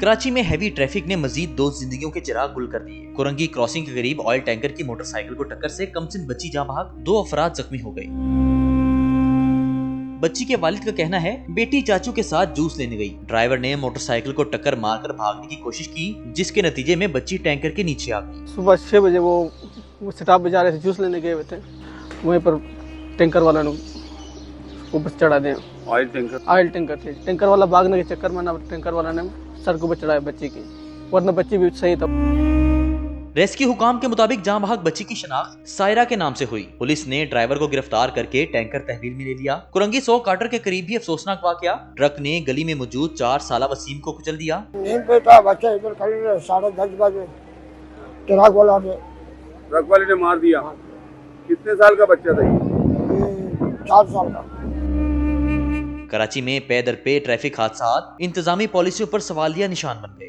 कराची में heavy traffic ने मजीद 2 जिंदगियों के चिराग गुल कर दिए। कुरंगी क्रॉसिंग के करीब ऑयल टैंकर की मोटरसाइकिल को टक्कर से कमसिन बच्ची जाँ बहक, 2 अफराद जख्मी हो गए। बच्ची के वालिद का कहना है, बेटी चाचू के साथ जूस लेने गई। ड्राइवर ने मोटरसाइकिल को टक्कर मारकर भागने की कोशिश की, जिसके नतीजे में बच्ची टैंकर के नीचे आ गई। सुबह 6 बजे वो स्टॉप पे जा रहे थे, जूस लेने गए हुए थे। वहीं पर टैंकर वाला ने उसको बस चढ़ा दिया। ऑयल टैंकर थे। टैंकर वाला भागने के चक्कर में ना टैंकर वाला ने सर को चढ़ाया बच्ची की, वरना बच्ची भी सही था। रेस्क्यू हुकाम के मुताबिक जाँ बहक बच्ची की शनाख्त सायरा के नाम से हुई। पुलिस ने ड्राइवर को गिरफ्तार करके टैंकर तहवील में ले लिया। कुरंगी 100 क्वार्टर के करीब भी अफसोसनाक वाकया, ट्रक ने गली में मौजूद 4 साला वसीम को कुचल दिया। नींद पे था बच्चा, इधर खड़े 10:30 बजे ट्रक वाले ने मार दिया। कितने साल का बच्चा था ये? 4 साल का। कराची में पे दर पे ट्रैफिक हादसा इंतजामी पॉलिसियों पर सवालिया निशान बन गए।